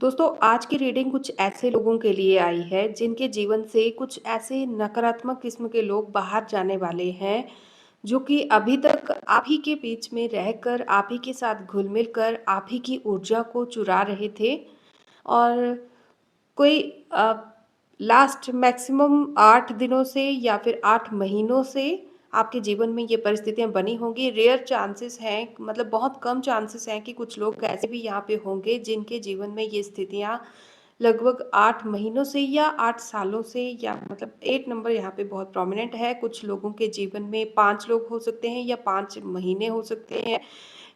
दोस्तों आज की रीडिंग कुछ ऐसे लोगों के लिए आई है जिनके जीवन से कुछ ऐसे नकारात्मक किस्म के लोग बाहर जाने वाले हैं जो कि अभी तक आप ही के बीच में रहकर आप ही के साथ घुल मिल कर आप ही की ऊर्जा को चुरा रहे थे। और कोई लास्ट मैक्सिमम 8 दिनों से या फिर 8 महीनों से आपके जीवन में ये परिस्थितियां बनी होंगी। रेयर चांसेस हैं, मतलब बहुत कम चांसेस हैं कि कुछ लोग ऐसे भी यहाँ पे होंगे जिनके जीवन में ये स्थितियां लगभग 8 महीनों से या 8 सालों से, या मतलब 8 नंबर यहाँ पे बहुत प्रोमिनेंट है। कुछ लोगों के जीवन में 5 लोग हो सकते हैं या 5 महीने हो सकते हैं,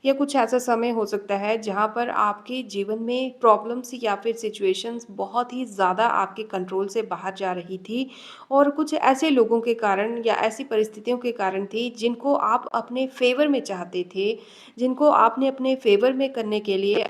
या कुछ ऐसा समय हो सकता है जहाँ पर आपके जीवन में प्रॉब्लम्स या फिर सिचुएशंस बहुत ही ज़्यादा आपके कंट्रोल से बाहर जा रही थी। और कुछ ऐसे लोगों के कारण या ऐसी परिस्थितियों के कारण थी जिनको आप अपने फेवर में चाहते थे, जिनको आपने अपने फेवर में करने के लिए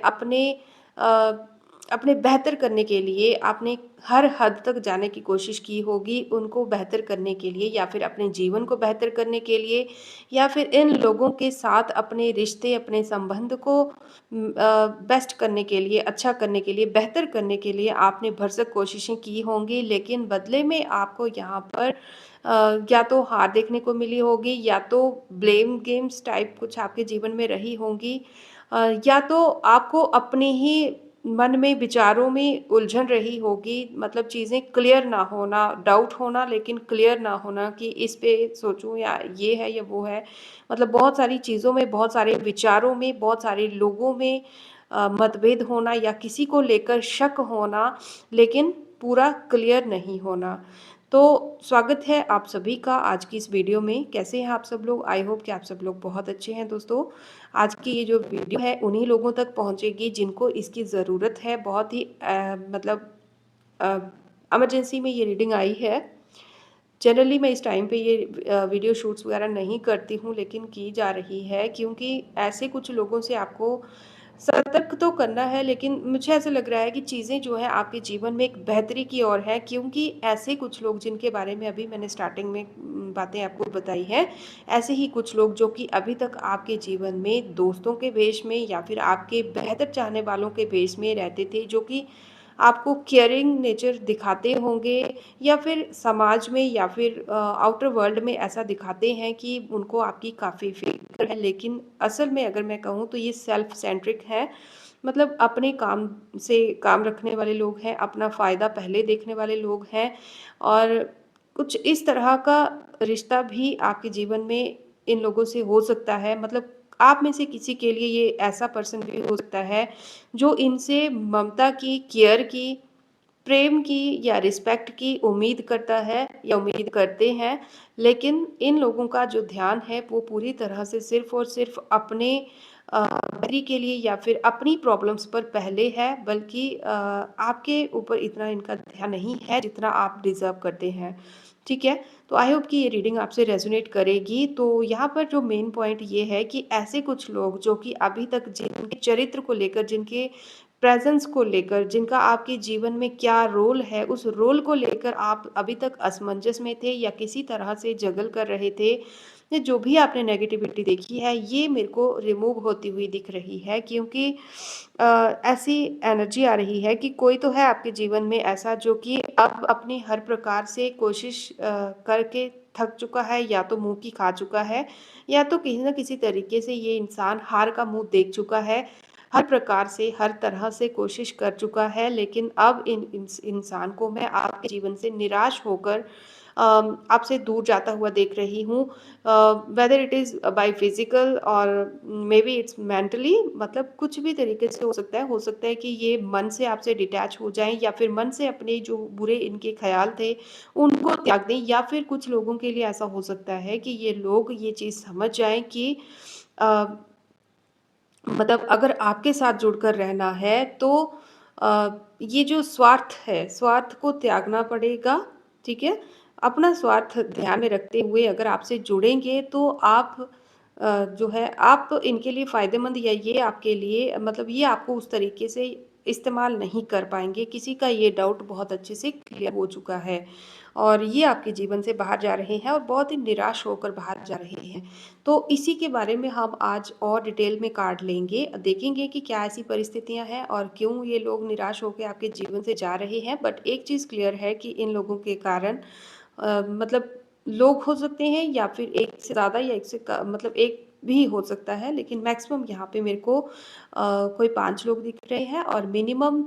अपने बेहतर करने के लिए आपने हर हद तक जाने की कोशिश की होगी, उनको बेहतर करने के लिए या फिर अपने जीवन को बेहतर करने के लिए, या फिर इन लोगों के साथ अपने रिश्ते, अपने संबंध को बेस्ट करने के लिए, अच्छा करने के लिए, बेहतर करने के लिए आपने भरसक कोशिशें की होंगी। लेकिन बदले में आपको यहाँ पर या तो हार देखने को मिली होगी, या तो ब्लेम गेम्स टाइप कुछ आपके जीवन में रही होंगी, या तो आपको अपने ही मन में विचारों में उलझन रही होगी, मतलब चीज़ें क्लियर ना होना, डाउट होना लेकिन क्लियर ना होना कि इस पे सोचूं या ये है या वो है। मतलब बहुत सारी चीज़ों में, बहुत सारे विचारों में, बहुत सारे लोगों में मतभेद होना या किसी को लेकर शक होना, लेकिन पूरा क्लियर नहीं होना। तो स्वागत है आप सभी का आज की इस वीडियो में। कैसे हैं आप सब लोग? आई होप कि आप सब लोग बहुत अच्छे हैं दोस्तों। आज की ये जो वीडियो है उन्हीं लोगों तक पहुंचेगी जिनको इसकी ज़रूरत है। बहुत ही मतलब इमरजेंसी में ये रीडिंग आई है। जनरली मैं इस टाइम पे ये वीडियो शूट्स वगैरह नहीं करती हूँ, लेकिन की जा रही है क्योंकि ऐसे कुछ लोगों से आपको सतर्क तो करना है। लेकिन मुझे ऐसा लग रहा है कि चीज़ें जो है आपके जीवन में एक बेहतरी की ओर है, क्योंकि ऐसे कुछ लोग जिनके बारे में अभी मैंने स्टार्टिंग में बातें आपको बताई हैं, ऐसे ही कुछ लोग जो कि अभी तक आपके जीवन में दोस्तों के भेष में या फिर आपके बेहतर चाहने वालों के भेष में रहते थे, जो कि आपको केयरिंग नेचर दिखाते होंगे, या फिर समाज में या फिर आउटर वर्ल्ड में ऐसा दिखाते हैं कि उनको आपकी काफ़ी फिक्र है। लेकिन असल में अगर मैं कहूँ तो ये सेल्फ सेंट्रिक है, मतलब अपने काम से काम रखने वाले लोग हैं, अपना फ़ायदा पहले देखने वाले लोग हैं। और कुछ इस तरह का रिश्ता भी आपके जीवन में इन लोगों से हो सकता है। मतलब आप में से किसी के लिए ये ऐसा पर्सन भी हो सकता है जो इनसे ममता की, केयर की, प्रेम की या रिस्पेक्ट की उम्मीद करता है या उम्मीद करते हैं। लेकिन इन लोगों का जो ध्यान है वो पूरी तरह से सिर्फ़ और सिर्फ़ अपने बेहतरी के लिए या फिर अपनी प्रॉब्लम्स पर पहले है, बल्कि आपके ऊपर इतना इनका ध्यान नहीं है जितना आप डिज़र्व करते हैं। ठीक है? तो आई होप कि ये रीडिंग आपसे रेज़ोनेट करेगी। तो यहाँ पर जो मेन पॉइंट ये है कि ऐसे कुछ लोग जो कि अभी तक जिनके चरित्र को लेकर, जिनके प्रेज़ेंस को लेकर, जिनका आपके जीवन में क्या रोल है, उस रोल को लेकर आप अभी तक असमंजस में थे या किसी तरह से जगल कर रहे थे। ये जो भी आपने नेगेटिविटी देखी है, ये मेरे को रिमूव होती हुई दिख रही है, क्योंकि ऐसी एनर्जी आ रही है कि कोई तो है आपके जीवन में ऐसा जो कि अब अपनी हर प्रकार से कोशिश करके थक चुका है, या तो मुँह की खा चुका है, या तो किसी न किसी तरीके से ये इंसान हार का मुँह देख चुका है। हर प्रकार से, हर तरह से कोशिश कर चुका है, लेकिन अब इस इंसान को मैं आपके जीवन से निराश होकर आपसे दूर जाता हुआ देख रही हूँ। Whether it is by physical और मे बी इट्स मेंटली, मतलब कुछ भी तरीके से हो सकता है कि ये मन से आपसे डिटैच हो जाएँ, या फिर मन से अपने जो बुरे इनके ख़्याल थे, उनको त्याग दें। या फिर कुछ लोगों के लिए ऐसा हो सकता है कि ये लोग ये चीज़ समझ जाएँ कि अ, मतलब अगर आपके साथ जुड़कर रहना है तो अ, ये जो स्वार्थ है, स्वार्थ को त्यागना पड़ेगा, ठीक है? अपना स्वार्थ ध्यान में रखते हुए अगर आपसे जुड़ेंगे तो आप जो है आप इनके लिए फ़ायदेमंद, या ये आपके लिए, मतलब ये आपको उस तरीके से इस्तेमाल नहीं कर पाएँगे। किसी का ये डाउट बहुत अच्छे से क्लियर हो चुका है और ये आपके जीवन से बाहर जा रहे हैं और बहुत ही निराश होकर बाहर जा रहे हैं। तो इसी के बारे में हम आज और डिटेल में कार्ड लेंगे, देखेंगे कि क्या ऐसी परिस्थितियाँ हैं और क्यों ये लोग निराश होके आपके जीवन से जा रहे हैं। बट एक चीज़ क्लियर है कि इन लोगों के कारण मतलब लोग हो सकते हैं या फिर एक से ज़्यादा या एक से मतलब एक भी हो सकता है, लेकिन मैक्सिमम यहाँ पे मेरे को कोई 5 लोग दिख रहे हैं और मिनिमम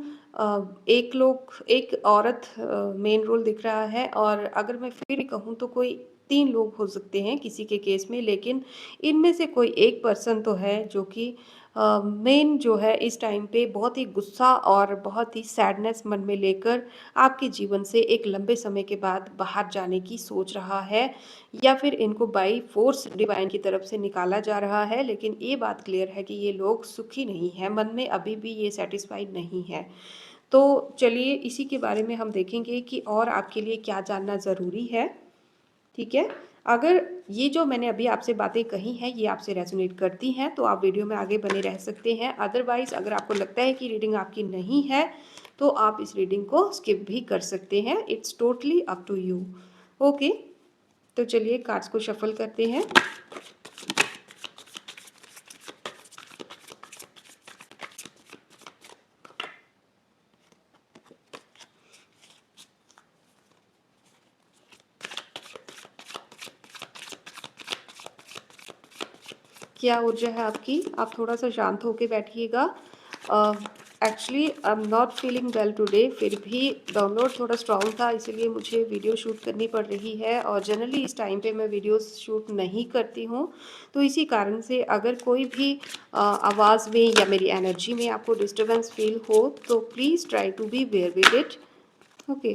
1 लोग, 1 औरत मेन रोल दिख रहा है और अगर मैं फिर कहूँ तो कोई 3 लोग हो सकते हैं किसी के केस में, लेकिन इनमें से कोई एक पर्सन तो है जो कि मेन जो है इस टाइम पे बहुत ही गुस्सा और बहुत ही सैडनेस मन में लेकर आपके जीवन से एक लंबे समय के बाद बाहर जाने की सोच रहा है या फिर इनको बाई फोर्स डिवाइन की तरफ से निकाला जा रहा है। लेकिन ये बात क्लियर है कि ये लोग सुखी नहीं हैं, मन में अभी भी ये सैटिस्फाइड नहीं है। तो चलिए इसी के बारे में हम देखेंगे कि और आपके लिए क्या जानना ज़रूरी है, ठीक है? अगर ये जो मैंने अभी आपसे बातें कही हैं, ये आपसे रेज़ोनेट करती हैं, तो आप वीडियो में आगे बने रह सकते हैं। अदरवाइज़ अगर आपको लगता है कि रीडिंग आपकी नहीं है, तो आप इस रीडिंग को स्किप भी कर सकते हैं। It's totally up to you. Okay, तो चलिए कार्ड्स को शफ़ल करते हैं। क्या ऊर्जा है आपकी? आप थोड़ा-सा शांत होके बैठिएगा। Actually I am not feeling well today, फिर भी डाउनलोड थोड़ा स्ट्रॉन्ग था, इसीलिए मुझे वीडियो शूट करनी पड़ रही है और जनरली इस टाइम पे मैं वीडियोस शूट नहीं करती हूँ। तो इसी कारण से अगर कोई भी आवाज़ में या मेरी एनर्जी में आपको डिस्टर्बेंस फ़ील हो, तो please try to be bear with it. Okay,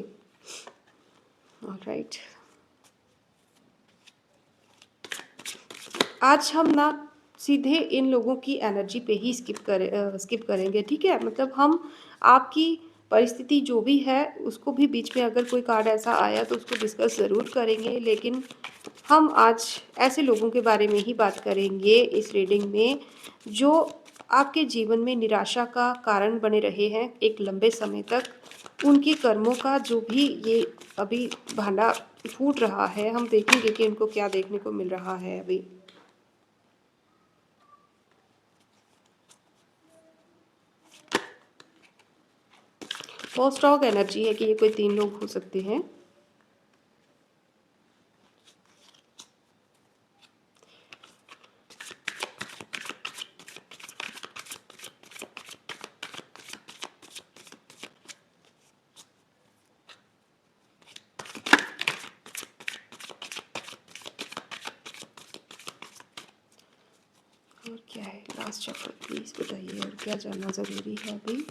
alright. आज हम ना सीधे इन लोगों की एनर्जी पे ही स्किप करेंगे, ठीक है? मतलब हम आपकी परिस्थिति जो भी है उसको भी बीच में अगर कोई कार्ड ऐसा आया तो उसको डिस्कस ज़रूर करेंगे, लेकिन हम आज ऐसे लोगों के बारे में ही बात करेंगे इस रीडिंग में जो आपके जीवन में निराशा का कारण बने रहे हैं एक लंबे समय तक। उनके कर्मों का जो भी ये अभी भांडा फूट रहा है, हम देखेंगे कि उनको क्या देखने को मिल रहा है अभी। बहुत स्ट्रॉन्ग एनर्जी है कि ये कोई 3 लोग हो सकते हैं। और क्या है लास्ट चैप्टर, प्लीज़ बताइए और क्या जानना ज़रूरी है अभी?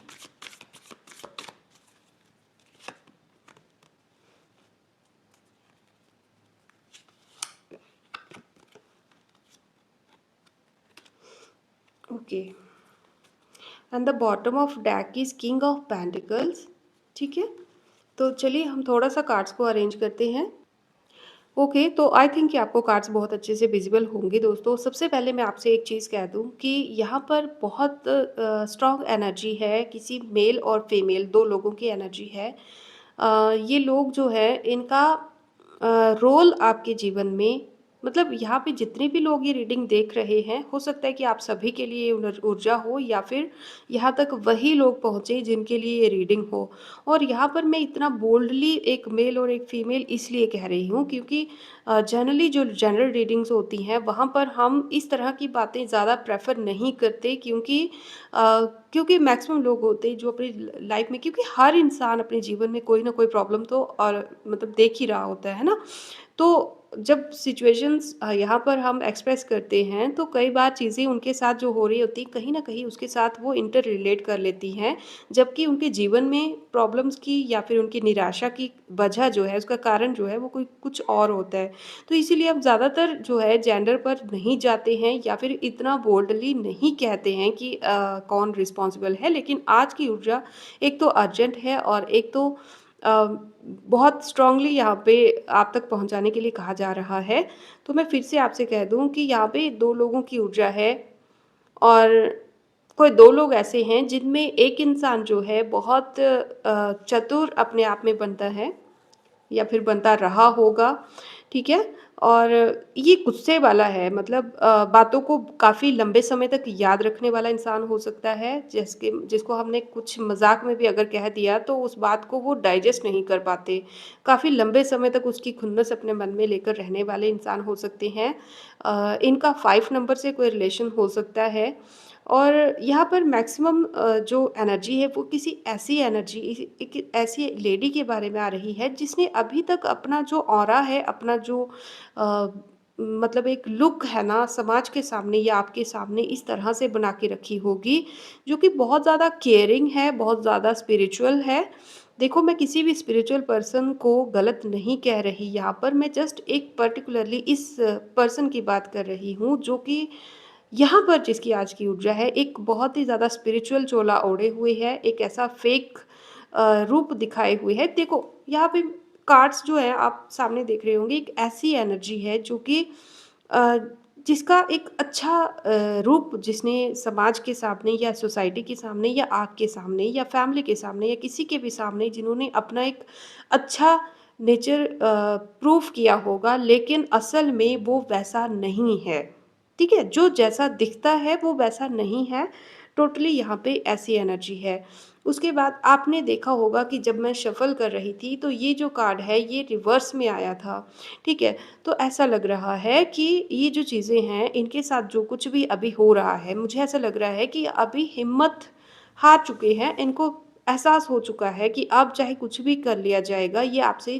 Okay, and the bottom of deck is king of pentacles, ठीक है? तो चलिए हम थोड़ा-सा कार्ड्स को अरेंज करते हैं। ओके, तो आई थिंक कि आपको कार्ड्स बहुत अच्छे से विजिबल होंगे दोस्तों। सबसे पहले मैं आपसे एक चीज़ कह दूँ कि यहाँ पर बहुत स्ट्रॉन्ग एनर्जी है, किसी मेल और फीमेल 2 लोगों की एनर्जी है। ये लोग जो है इनका रोल आपके जीवन में, मतलब यहाँ पे जितने भी लोग ये रीडिंग देख रहे हैं, हो सकता है कि आप सभी के लिए ये ऊर्जा हो या फिर यहाँ तक वही लोग पहुँचे जिनके लिए ये रीडिंग हो। और यहाँ पर मैं इतना बोल्डली एक मेल और एक फीमेल इसलिए कह रही हूँ क्योंकि जनरली जो जनरल रीडिंग्स होती हैं वहाँ पर हम इस तरह की बातें ज़्यादा प्रेफर नहीं करते क्योंकि मैक्सिमम लोग होते हैं जो अपनी लाइफ में, क्योंकि हर इंसान अपने जीवन में कोई ना कोई प्रॉब्लम तो और मतलब देख ही रहा होता है ना। तो जब सिचुएशंस यहाँ पर हम एक्सप्रेस करते हैं तो कई बार चीज़ें उनके साथ जो हो रही होती हैं कहीं न कहीं उसके साथ वो इंटर रिलेट कर लेती हैं, जबकि उनके जीवन में प्रॉब्लम्स की या फिर उनकी निराशा की वजह जो है, उसका कारण जो है वो कोई कुछ और होता है। तो इसीलिए हम ज़्यादातर जो है जेंडर पर नहीं जाते हैं या फिर इतना बोल्डली नहीं कहते हैं कि कौन रिस्पॉन्सिबल है। लेकिन आज की ऊर्जा एक तो अर्जेंट है और एक तो बहुत स्ट्रॉन्गली यहाँ पे आप तक पहुँचाने के लिए कहा जा रहा है। तो मैं फिर से आपसे कह दूँ कि यहाँ पे 2 लोगों की ऊर्जा है और कोई 2 लोग ऐसे हैं जिनमें एक इंसान जो है बहुत चतुर अपने आप में बनता है या फिर बनता रहा होगा, ठीक है? और ये गुस्से वाला है, मतलब बातों को काफ़ी लंबे समय तक याद रखने वाला इंसान हो सकता है, जिसको हमने कुछ मज़ाक में भी अगर कह दिया तो उस बात को वो डाइजेस्ट नहीं कर पाते। काफ़ी लंबे समय तक उसकी खुन्नस अपने मन में लेकर रहने वाले इंसान हो सकते हैं। इनका 5 नंबर से कोई रिलेशन हो सकता है और यहाँ पर मैक्सिमम जो एनर्जी है वो किसी ऐसी एनर्जी एक ऐसी लेडी के बारे में आ रही है जिसने अभी तक अपना जो ऑरा है, अपना जो अ, मतलब एक लुक है ना समाज के सामने या आपके सामने इस तरह से बना के रखी होगी, जो कि बहुत ज़्यादा केयरिंग है, बहुत ज़्यादा स्पिरिचुअल है। देखो, मैं किसी भी स्पिरिचुअल पर्सन को गलत नहीं कह रही यहाँ पर, मैं जस्ट एक पर्टिकुलरली इस पर्सन की बात कर रही हूँ जो कि यहाँ पर जिसकी आज की ऊर्जा है, एक बहुत ही ज़्यादा स्पिरिचुअल चोला ओढ़े हुए है, एक ऐसा फेक रूप दिखाए हुए है। देखो, यहाँ पे कार्ड्स जो है आप सामने देख रहे होंगे, एक ऐसी एनर्जी है जो कि अ, जिसका एक अच्छा रूप जिसने समाज के सामने या सोसाइटी के सामने या आपके सामने या फैमिली के सामने या किसी के भी सामने जिन्होंने अपना एक अच्छा नेचर प्रूफ किया होगा, लेकिन असल में वो वैसा नहीं है। ठीक है? जो जैसा दिखता है वो वैसा नहीं है, टोटली यहाँ पे ऐसी एनर्जी है। उसके बाद आपने देखा होगा कि जब मैं शफ़ल कर रही थी तो ये जो कार्ड है ये रिवर्स में आया था, ठीक है? तो ऐसा लग रहा है कि ये जो चीज़ें हैं इनके साथ जो कुछ भी अभी हो रहा है, मुझे ऐसा लग रहा है कि अभी हिम्मत हार चुके हैं, इनको एहसास हो चुका है कि अब चाहे कुछ भी कर लिया जाएगा, ये आपसे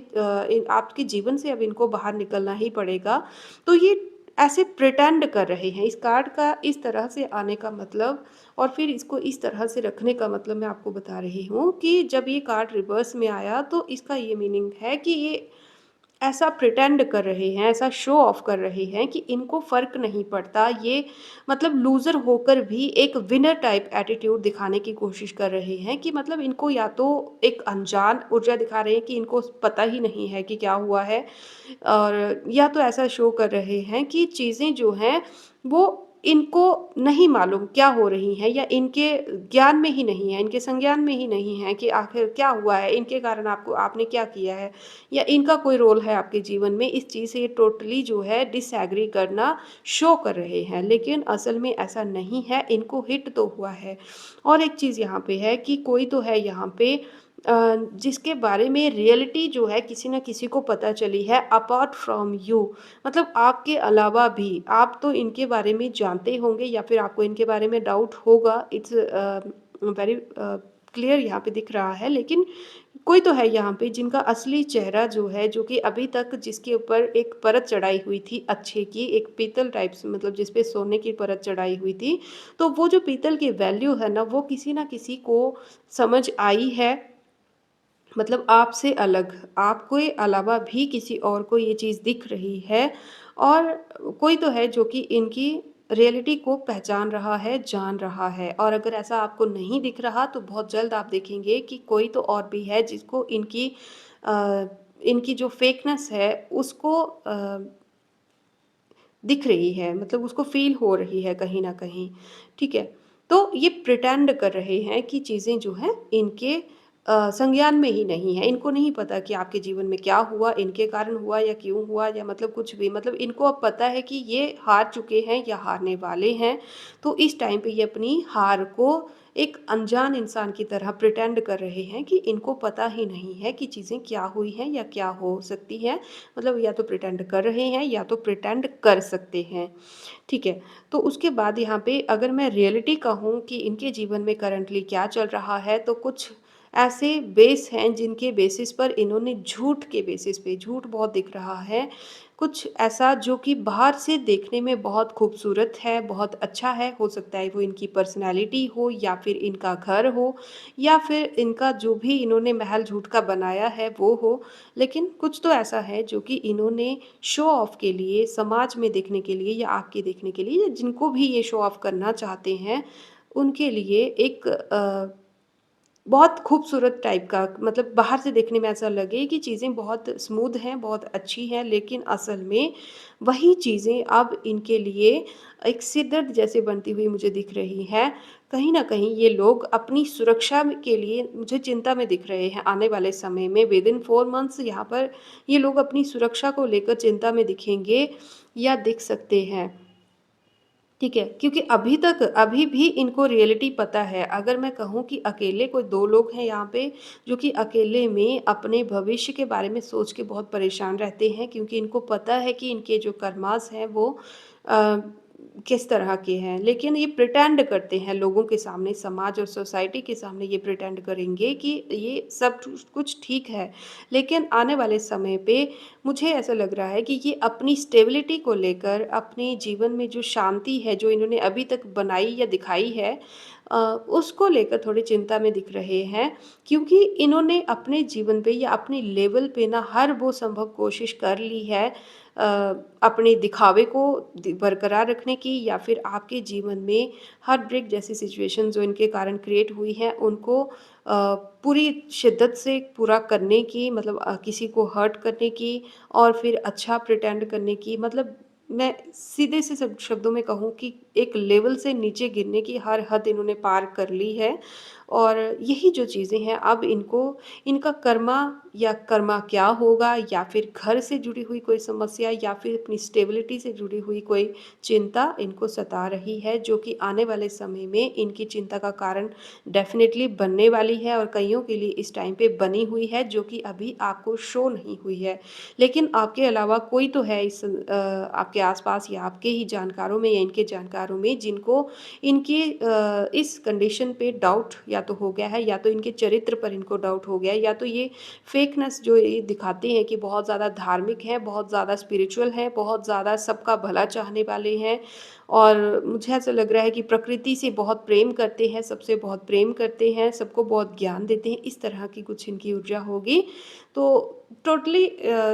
आपके जीवन से अब इनको बाहर निकलना ही पड़ेगा। तो ये ऐसे प्रिटेंड कर रहे हैं। इस कार्ड का इस तरह से आने का मतलब और फिर इसको इस तरह से रखने का मतलब मैं आपको बता रही हूँ कि जब ये कार्ड रिवर्स में आया तो इसका ये मीनिंग है कि ये ऐसा प्रिटेंड कर रहे हैं, ऐसा शो ऑफ कर रहे हैं कि इनको फ़र्क नहीं पड़ता। ये मतलब लूज़र होकर भी एक विनर टाइप एटीट्यूड दिखाने की कोशिश कर रहे हैं कि मतलब इनको या तो एक अनजान ऊर्जा दिखा रहे हैं कि इनको पता ही नहीं है कि क्या हुआ है और या तो ऐसा शो कर रहे हैं कि चीज़ें जो हैं वो इनको नहीं मालूम क्या हो रही हैं या इनके ज्ञान में ही नहीं है, इनके संज्ञान में ही नहीं है कि आखिर क्या हुआ है, इनके कारण आपको आपने क्या किया है या इनका कोई रोल है आपके जीवन में। इस चीज़ से ये टोटली जो है डिसएग्री करना शो कर रहे हैं, लेकिन असल में ऐसा नहीं है, इनको हिट तो हुआ है। और एक चीज़ यहाँ पे है कि कोई तो है यहाँ पे जिसके बारे में रियलिटी जो है किसी न किसी को पता चली है अपार्ट फ्रॉम यू, मतलब आपके अलावा भी। आप तो इनके बारे में जानते होंगे या फिर आपको इनके बारे में डाउट होगा, इट्स वेरी क्लियर यहाँ पे दिख रहा है, लेकिन कोई तो है यहाँ पे जिनका असली चेहरा जो है, जो कि अभी तक जिसके ऊपर एक परत चढ़ाई हुई थी अच्छे की, एक पीतल टाइप से, मतलब जिस पे सोने की परत चढ़ाई हुई थी, तो वो जो पीतल की वैल्यू है ना, वो किसी न किसी को समझ आई है, मतलब आपसे अलग, आपके अलावा भी किसी और को ये चीज़ दिख रही है और कोई तो है जो कि इनकी रियलिटी को पहचान रहा है, जान रहा है। और अगर ऐसा आपको नहीं दिख रहा तो बहुत जल्द आप देखेंगे कि कोई तो और भी है जिसको अ, इनकी जो फेकनेस है उसको दिख रही है, मतलब उसको फ़ील हो रही है कहीं न कहीं, ठीक है? तो ये प्रिटेंड कर रहे हैं कि चीज़ें जो हैं इनके संज्ञान में ही नहीं है। इनको नहीं पता कि आपके जीवन में क्या हुआ, इनके कारण हुआ या क्यों हुआ या मतलब कुछ भी। मतलब इनको अब पता है कि ये हार चुके हैं या हारने वाले हैं, तो इस टाइम पे ये अपनी हार को एक अनजान इंसान की तरह प्रिटेंड कर रहे हैं कि इनको पता ही नहीं है कि चीज़ें क्या हुई हैं या क्या हो सकती हैं। मतलब या तो प्रिटेंड कर रहे हैं या तो प्रिटेंड कर सकते हैं, ठीक है? तो उसके बाद यहाँ पे अगर मैं रियलिटी कहूँ कि इनके जीवन में करंटली क्या चल रहा है, तो कुछ ऐसे बेस हैं जिनके बेसिस पर इन्होंने झूठ के बेसिस पे, झूठ बहुत दिख रहा है, कुछ ऐसा जो कि बाहर से देखने में बहुत खूबसूरत है, बहुत अच्छा है, हो सकता है वो इनकी पर्सनैलिटी हो या फिर इनका घर हो या फिर इनका जो भी इन्होंने महल झूठ का बनाया है वो हो। लेकिन कुछ तो ऐसा है जो कि इन्होंने शो ऑफ के लिए, समाज में देखने के लिए या आपके देखने के लिए, या जिनको भी ये शो ऑफ करना चाहते हैं, उनके लिए एक बहुत खूबसूरत टाइप का, मतलब बाहर से देखने में ऐसा लगे कि चीज़ें बहुत स्मूथ हैं, बहुत अच्छी हैं, लेकिन असल में वही चीज़ें अब इनके लिए एक सिरदर्द जैसे बनती हुई मुझे दिख रही हैं। कहीं न कहीं ये लोग अपनी सुरक्षा में के लिए मुझे चिंता में दिख रहे हैं। आने वाले समय में विदिन 4 मंथ्स यहाँ पर ये लोग अपनी सुरक्षा को लेकर चिंता में दिखेंगे या दिख सकते हैं। ठीक है, क्योंकि अभी भी इनको रियलिटी पता है। अगर मैं कहूँ कि अकेले कोई 2 लोग हैं यहाँ पे, जो कि अकेले में अपने भविष्य के बारे में सोच के बहुत परेशान रहते हैं, क्योंकि इनको पता है कि इनके जो कर्मास हैं वो अ, किस तरह के हैं। लेकिन ये प्रिटेंड करते हैं लोगों के सामने, समाज और सोसाइटी के सामने ये प्रिटेंड करेंगे कि ये सब कुछ ठीक है। लेकिन आने वाले समय पे मुझे ऐसा लग रहा है कि ये अपनी स्टेबिलिटी को लेकर, अपने जीवन में जो शांति है, जो इन्होंने अभी तक बनाई या दिखाई है, उसको लेकर थोड़ी चिंता में दिख रहे हैं। क्योंकि इन्होंने अपने जीवन पे या अपने लेवल पे ना हर वो संभव कोशिश कर ली है, अपने दिखावे को बरकरार रखने की, या फिर आपके जीवन में हार्ट ब्रेक जैसी सिचुएशन जो इनके कारण क्रिएट हुई है उनको पूरी शिद्दत से पूरा करने की, मतलब किसी को हर्ट करने की और फिर अच्छा प्रिटेंड करने की, मतलब मैं सीधे से सब शब्दों में कहूँ कि एक लेवल से नीचे गिरने की हर हद इन्होंने पार कर ली है। और यही जो चीज़ें हैं अब इनको, इनका कर्मा क्या होगा, या फिर घर से जुड़ी हुई कोई समस्या, या फिर अपनी स्टेबिलिटी से जुड़ी हुई कोई चिंता इनको सता रही है, जो कि आने वाले समय में इनकी चिंता का कारण डेफ़िनेटली बनने वाली है, और कइयों के लिए इस टाइम पे बनी हुई है, जो कि अभी आपको शो नहीं हुई है। लेकिन आपके अलावा कोई तो है इस आपके आस-पास या आपके ही जानकारों में या इनके जानकारों में, जिनको इनके इस कंडीशन पे डाउट या तो हो गया है, या तो इनके चरित्र पर इनको डाउट हो गया है, या तो ये फेकनेस जो ये दिखाते हैं कि बहुत ज़्यादा धार्मिक हैं, बहुत ज़्यादा स्पिरिचुअल हैं, बहुत ज़्यादा सबका भला चाहने वाले हैं, और मुझे ऐसा लग रहा है कि प्रकृति से बहुत प्रेम करते हैं, सबसे बहुत प्रेम करते हैं, सबको बहुत ज्ञान देते हैं, इस तरह की कुछ इनकी ऊर्जा होगी। तो टोटली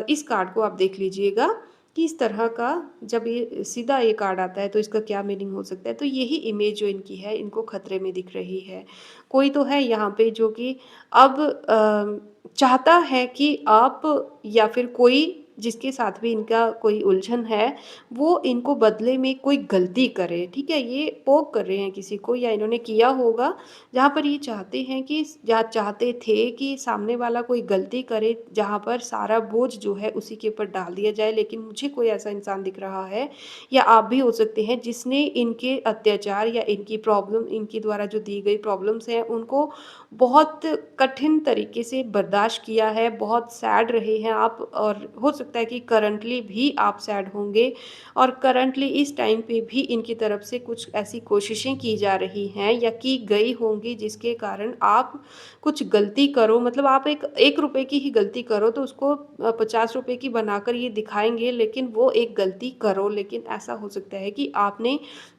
इस कार्ड को आप देख लीजिएगा कि इस तरह का, जब ये सीधा ये कार्ड आता है तो इसका क्या मीनिंग हो सकता है। तो यही इमेज जो इनकी है, इनको खतरे में दिख रही है। कोई तो है यहाँ पे जो कि अब चाहता है कि आप, या फिर कोई जिसके साथ भी इनका कोई उलझन है, वो इनको बदले में कोई गलती करे, ठीक है? ये पोक कर रहे हैं किसी को, या इन्होंने किया होगा, जहाँ पर ये चाहते हैं कि, या चाहते थे कि सामने वाला कोई गलती करे, जहाँ पर सारा बोझ जो है उसी के ऊपर डाल दिया जाए। लेकिन मुझे कोई ऐसा इंसान दिख रहा है, या आप भी हो सकते हैं, जिसने इनके अत्याचार या इनकी प्रॉब्लम, इनके द्वारा जो दी गई प्रॉब्लम्स हैं उनको बहुत कठिन तरीके से बर्दाश्त किया है, बहुत सैड रहे हैं आप, और हो सकता है कि करंटली भी आप सैड होंगे, और करंटली इस टाइम पे भी इनकी तरफ से कुछ ऐसी कोशिशें की जा रही हैं या की गई होंगी, जिसके कारण आप कुछ गलती करो, मतलब आप एक ₹1 की ही गलती करो तो उसको ₹50 की बनाकर ये दिखाएँगे, लेकिन वो एक गलती करो। लेकिन ऐसा हो सकता है कि आपने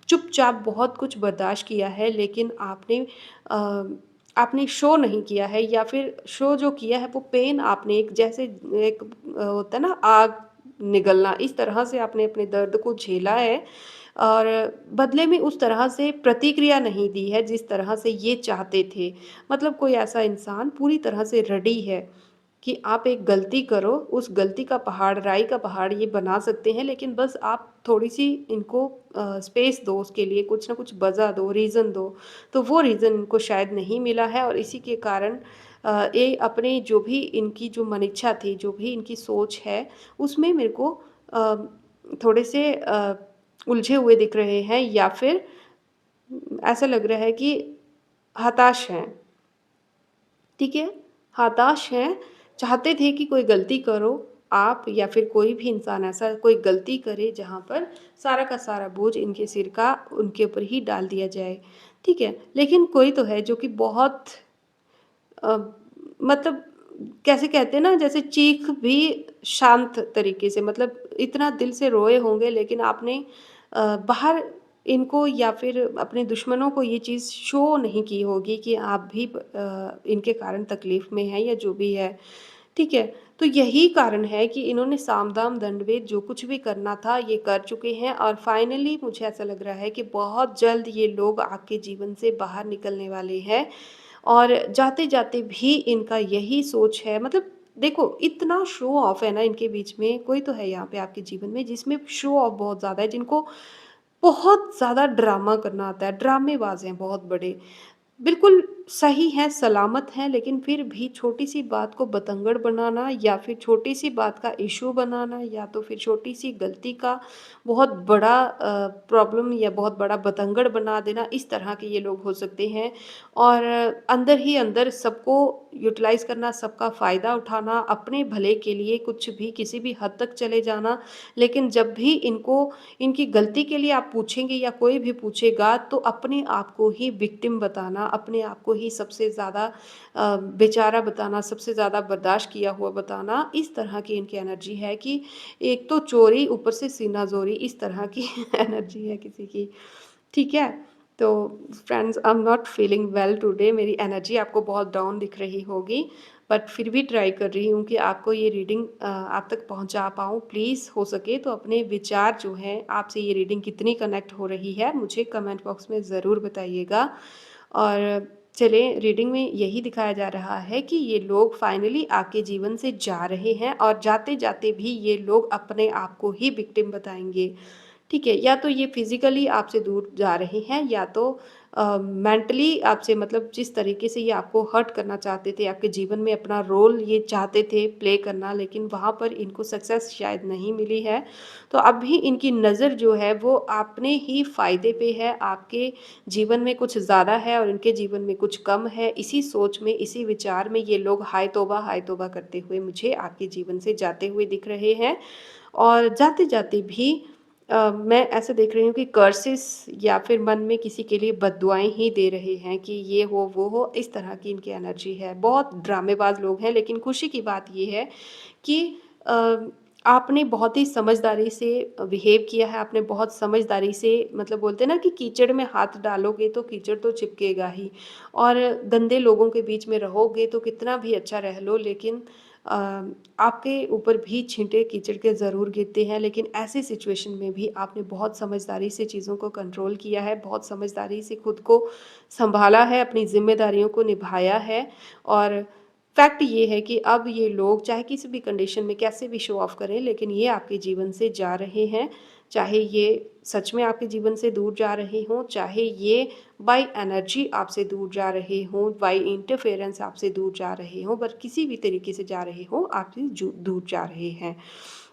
चुपचाप बहुत कुछ बर्दाश्त किया है, लेकिन अ, आपने शो नहीं किया है, या फिर शो जो किया है वो पेन आपने, एक जैसे एक होता है ना आग निगलना, इस तरह से आपने अपने दर्द को झेला है, और बदले में उस तरह से प्रतिक्रिया नहीं दी है जिस तरह से ये चाहते थे। मतलब कोई ऐसा इंसान पूरी तरह से रेडी है कि आप एक गलती करो, उस गलती का पहाड़, राई का पहाड़ ये बना सकते हैं, लेकिन बस आप थोड़ी-सी इनको स्पेस दो, उसके लिए कुछ ना कुछ वजह दो, रीज़न दो। तो वो रीज़न इनको शायद नहीं मिला है, और इसी के कारण ये अपने जो भी इनकी जो मनिच्छा थी, जो भी इनकी सोच है, उसमें मेरे को अ, थोड़े से उलझे हुए दिख रहे हैं, या फिर ऐसा लग रहा है कि हताश हैं। ठीक है? हताश हैं, चाहते थे कि कोई गलती करो, आप या फिर कोई भी इंसान ऐसा कोई गलती करे जहाँ पर सारा का सारा बोझ इनके सिर का उनके ऊपर ही डाल दिया जाए, ठीक है? लेकिन कोई तो है जो कि बहुत अ, मतलब कैसे कहते हैं ना, जैसे चीख भी शांत तरीके से, मतलब इतना दिल से रोए होंगे, लेकिन आपने बाहर इनको या फिर अपने दुश्मनों को ये चीज़ शो नहीं की होगी कि आप भी इनके कारण तकलीफ़ में हैं या जो भी है, ठीक है? तो यही कारण है कि इन्होंने साम-दाम दंड-भेद जो कुछ भी करना था ये कर चुके हैं, और फाइनली मुझे ऐसा लग रहा है कि बहुत जल्द ये लोग आपके जीवन से बाहर निकलने वाले हैं, और जाते-जाते भी इनका यही सोच है, मतलब देखो इतना शो ऑफ है ना इनके बीच में, कोई तो है यहाँ पे आपके जीवन में जिसमें शो ऑफ बहुत ज़्यादा है, जिनको बहुत ज़्यादा ड्रामा करना आता है, ड्रामेबाज़ हैं बहुत बड़े। बिल्कुल सही है, सलामत हैं, लेकिन फिर भी छोटी-सी बात को बतंगड़ बनाना या फिर छोटी-सी बात का इश्यू बनाना या तो फिर छोटी-सी गलती का बहुत बड़ा प्रॉब्लम या बहुत बड़ा बतंगड़ बना देना, इस तरह के ये लोग हो सकते हैं। और अंदर ही अंदर सबको यूटिलाइज़ करना, सबका फ़ायदा उठाना, अपने भले के लिए कुछ भी किसी भी हद तक चले जाना। लेकिन जब भी इनको इनकी गलती के लिए आप पूछेंगे या कोई भी पूछेगा तो अपने आप को ही विक्टिम बताना, अपने आप को ही सबसे ज़्यादा बेचारा बताना, सबसे ज़्यादा बर्दाश्त किया हुआ बताना, इस तरह की इनकी एनर्जी है कि एक तो चोरी ऊपर से सीना ज़ोरी, इस तरह की एनर्जी है किसी की। ठीक है? तो friends, I am not feeling well today, मेरी एनर्जी आपको बहुत डाउन दिख रही होगी, बट फिर भी ट्राई कर रही हूँ कि आपको ये रीडिंग आप तक पहुँचा पाऊँ। प्लीज़ हो सके तो अपने विचार जो हैं, आपसे ये रीडिंग कितनी कनेक्ट हो रही है, मुझे कमेंट बॉक्स में ज़रूर बताइएगा। और चलिए, रीडिंग में यही दिखाया जा रहा है कि ये लोग फाइनली आपके जीवन से जा रहे हैं और जाते-जाते भी ये लोग अपने आप को ही विक्टिम बताएँगे। ठीक है, या तो ये फिज़िकली आपसे दूर जा रहे हैं या तो मेंटली आपसे, मतलब जिस तरीके से ये आपको हर्ट करना चाहते थे, आपके जीवन में अपना रोल ये चाहते थे प्ले करना, लेकिन वहाँ पर इनको सक्सेस शायद नहीं मिली है। तो अब भी इनकी नज़र जो है वो अपने ही फ़ायदे पे है, आपके जीवन में कुछ ज़्यादा है और इनके जीवन में कुछ कम है। इसी सोच में, इसी विचार में ये लोग हाय तौबा करते हुए मुझे आपके जीवन से जाते हुए दिख रहे हैं। और जाते-जाते भी मैं ऐसा देख रही हूँ कि कर्सेस या फिर मन में किसी के लिए बद्दुआएँ ही दे रहे हैं कि ये हो, वो हो, इस तरह की इनकी एनर्जी है। बहुत ड्रामेबाज़ लोग हैं, लेकिन खुशी की बात ये है कि अ, आपने बहुत ही समझदारी से बिहेव किया है, आपने बहुत समझदारी से, मतलब बोलते हैं ना कि कीचड़ में हाथ डालोगे तो कीचड़ तो चिपकेगा ही, और गंदे लोगों के बीच में रहोगे तो कितना भी अच्छा रह लो, लेकिन अ, आपके ऊपर भी छींटे कीचड़ के ज़रूर गिरते हैं। लेकिन ऐसी सिचुएशन में भी आपने बहुत समझदारी से चीज़ों को कंट्रोल किया है, बहुत समझदारी से खुद को सँभाला है, अपनी ज़िम्मेदारियों को निभाया है। और फैक्ट ये है कि अब ये लोग चाहे किसी भी कंडीशन में कैसे भी शो ऑफ करें, लेकिन ये आपके जीवन से जा रहे हैं। चाहे ये सच में आपके जीवन से दूर जा रहे हों, चाहे ये बाय एनर्जी आपसे दूर जा रहे हों, बाय इंटरफेरेंस आपसे दूर जा रहे हों, पर किसी भी तरीके से जा रहे हों, आपसे दूर जा रहे हैं।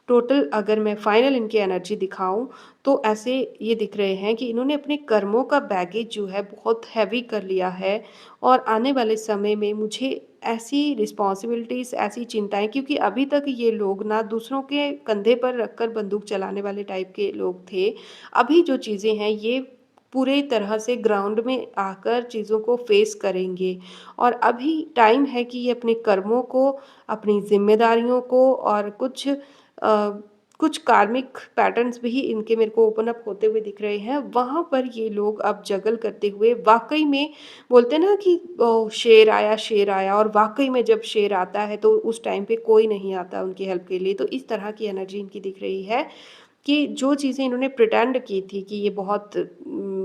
टोटल अगर मैं फाइनल इनकी एनर्जी दिखाऊं तो ऐसे ये दिख रहे हैं कि इन्होंने अपने कर्मों का बैगेज जो है बहुत हैवी कर लिया है, और आने वाले समय में मुझे ऐसी रिस्पॉन्सिबिलिटीज़, ऐसी चिंताएं, क्योंकि अभी तक ये लोग ना दूसरों के कंधे पर रखकर बंदूक चलाने वाले टाइप के लोग थे। अभी जो चीज़ें हैं ये पूरे तरह से ग्राउंड में आकर चीज़ों को फेस करेंगे, और अभी टाइम है कि ये अपने कर्मों को, अपनी जिम्मेदारियों को, और कुछ कार्मिक पैटर्न्स भी इनके मेरे को ओपन अप होते हुए दिख रहे हैं, वहाँ पर ये लोग अब जगल करते हुए वाक़ई में, बोलते हैं ना कि शेर आया, और वाक़ई में जब शेर आता है तो उस टाइम पे कोई नहीं आता उनकी हेल्प के लिए। तो इस तरह की एनर्जी इनकी दिख रही है कि जो चीज़ें इन्होंने प्रिटेंड की थी कि ये बहुत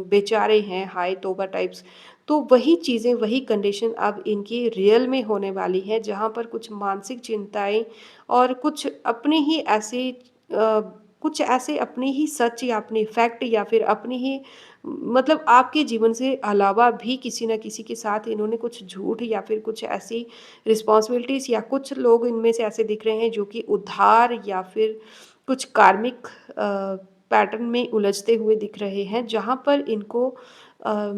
बेचारे हैं, हाय तौबा टाइप्स, तो वही चीज़ें, वही कंडीशन अब इनकी रियल में होने वाली है, जहाँ पर कुछ मानसिक चिंताएँ और कुछ अपने ही ऐसे कुछ ऐसे अपने ही सच या अपने फैक्ट या फिर अपने ही, मतलब आपके जीवन से अलावा भी किसी न किसी के साथ इन्होंने कुछ झूठ या फिर कुछ ऐसी रिस्पॉन्सिबिलिटीज़, या कुछ लोग इनमें से ऐसे दिख रहे हैं जो कि उधार या फिर कुछ कार्मिक पैटर्न में उलझते हुए दिख रहे हैं, जहाँ पर अ,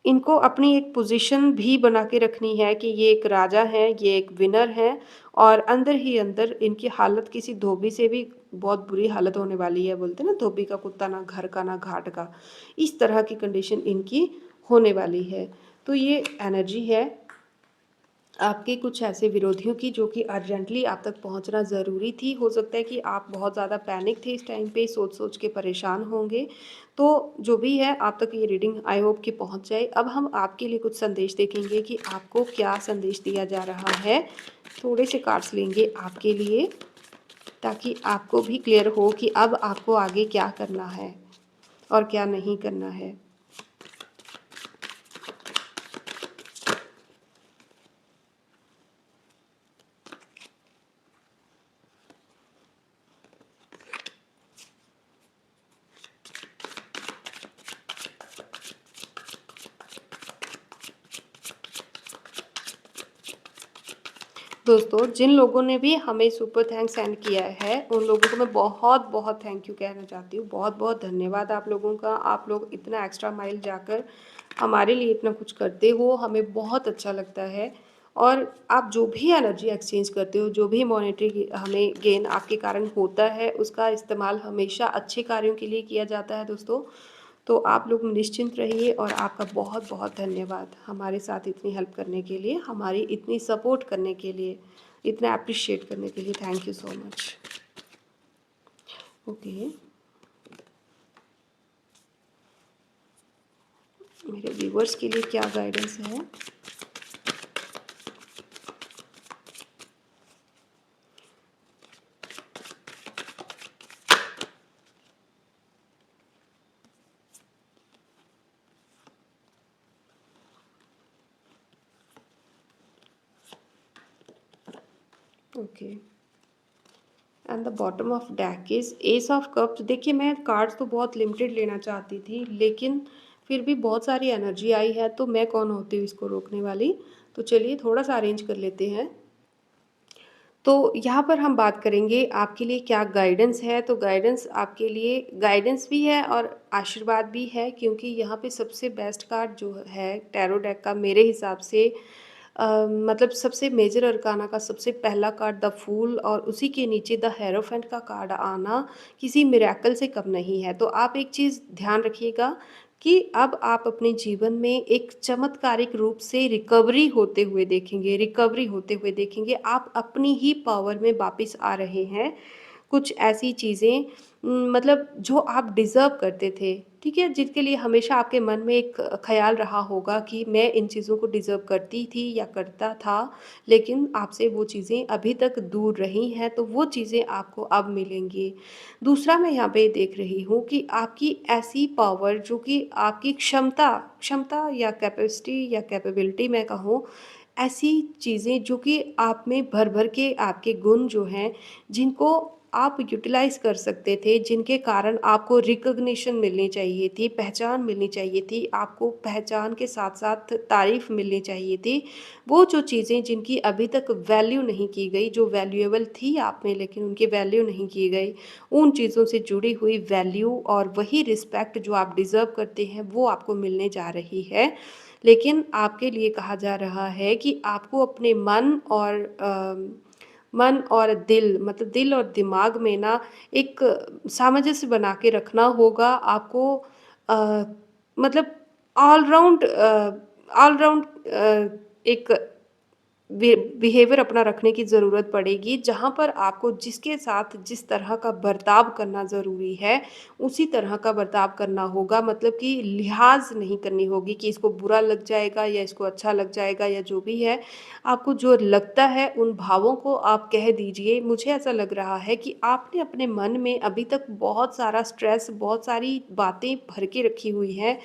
इनको अपनी एक पोजीशन भी बना के रखनी है कि ये एक राजा हैं, ये एक विनर हैं, और अंदर ही अंदर इनकी हालत किसी धोबी से भी बहुत बुरी हालत होने वाली है। बोलते हैं ना, धोबी का कुत्ता ना घर का ना घाट का, इस तरह की कंडीशन इनकी होने वाली है। तो ये एनर्जी है आपके कुछ ऐसे विरोधियों की जो कि अर्जेंटली आप तक पहुंचना ज़रूरी थी। हो सकता है कि आप बहुत ज़्यादा पैनिक थे इस टाइम पे, सोच-सोच के परेशान होंगे। तो जो भी है, आप तक ये रीडिंग आई होप कि पहुंच जाए। अब हम आपके लिए कुछ संदेश देखेंगे कि आपको क्या संदेश दिया जा रहा है। थोड़े से कार्ड्स लेंगे आपके लिए, ताकि आपको भी क्लियर हो कि अब आपको आगे क्या करना है और क्या नहीं करना है। दोस्तों, जिन लोगों ने भी हमें सुपर थैंक्स सेंड किया है, उन लोगों को मैं बहुत-बहुत थैंक यू कहना चाहती हूँ। बहुत-बहुत धन्यवाद आप लोगों का। आप लोग इतना एक्स्ट्रा माइल जाकर हमारे लिए इतना कुछ करते हो, हमें बहुत अच्छा लगता है। और आप जो भी एनर्जी एक्सचेंज करते हो, जो भी मॉनेटरी हमें गेन आपके कारण होता है, उसका इस्तेमाल हमेशा अच्छे कार्यों के लिए किया जाता है दोस्तों। तो आप लोग निश्चिंत रहिए और आपका बहुत-बहुत धन्यवाद हमारे साथ इतनी हेल्प करने के लिए, हमारी इतनी सपोर्ट करने के लिए, इतना एप्रिशिएट करने के लिए। Thank you so much. Okay, मेरे व्यूवर्स के लिए क्या गाइडेंस है? Okay, and the bottom of deck is S of cups. देखिए, मैं कार्ड्स तो बहुत लिमिटेड लेना चाहती थी, लेकिन फिर भी बहुत सारी एनर्जी आई है, तो मैं कौन होती हूँ इसको रोकने वाली। तो चलिए थोड़ा सा अरेंज कर लेते हैं। तो यहाँ पर हम बात करेंगे आपके लिए क्या गाइडेंस है। तो गाइडेंस आपके लिए गाइडेंस भी है और आशीर्वाद भी है, क्योंकि यहाँ पे सबसे बेस्ट कार्ड जो है टैरो डेक का मेरे हिसाब से मतलब सबसे मेजर अरकाना का सबसे पहला कार्ड द फूल, और उसी के नीचे द हेरोफेंट का कार्ड आना किसी मिरेकल से कम नहीं है। तो आप एक चीज़ ध्यान रखिएगा कि अब आप अपने जीवन में एक चमत्कारिक रूप से रिकवरी होते हुए देखेंगे, रिकवरी होते हुए देखेंगे। आप अपनी ही पावर में वापस आ रहे हैं। कुछ ऐसी चीज़ें मतलब जो आप डिज़र्व करते थे, ठीक है? जिनके लिए हमेशा आपके मन में एक ख़्याल रहा होगा कि मैं इन चीज़ों को डिज़र्व करती थी या करता था, लेकिन आपसे वो चीज़ें अभी तक दूर रही हैं, तो वो चीज़ें आपको अब मिलेंगी। दूसरा मैं यहाँ पे देख रही हूँ कि आपकी ऐसी पावर जो कि आपकी क्षमता क्षमता या कैपेसिटी या कैपेबिलिटी मैं कहूँ, ऐसी चीज़ें जो कि आप में भर-भर के आपके गुण जो हैं, जिनको आप यूटिलाइज़ कर सकते थे, जिनके कारण आपको रिकॉग्निशन मिलनी चाहिए थी, पहचान मिलनी चाहिए थी, आपको पहचान के साथ-साथ तारीफ़ मिलनी चाहिए थी। वो जो चीज़ें जिनकी अभी तक वैल्यू नहीं की गई, जो वैल्यूएबल थी आप में लेकिन उनकी वैल्यू नहीं की गई, उन चीज़ों से जुड़ी हुई वैल्यू और वही रिस्पेक्ट जो आप डिज़र्व करते हैं, वो आपको मिलने जा रही है। लेकिन आपके लिए कहा जा रहा है कि आपको अपने मन और दिल, मतलब दिल और दिमाग में ना एक सामंजस्य बना के रखना होगा आपको। अ, मतलब ऑल राउंड एक बिहेवियर अपना रखने की ज़रूरत पड़ेगी, जहाँ पर आपको जिसके साथ जिस तरह का बर्ताव करना ज़रूरी है, उसी तरह का बर्ताव करना होगा। मतलब कि लिहाज़ नहीं करनी होगी कि इसको बुरा लग जाएगा या इसको अच्छा लग जाएगा या जो भी है। आपको जो लगता है उन भावों को आप कह दीजिए। मुझे ऐसा लग रहा है कि आपने अपने मन में अभी तक बहुत सारा स्ट्रेस, बहुत सारी बातें भर के रखी हुई हैं,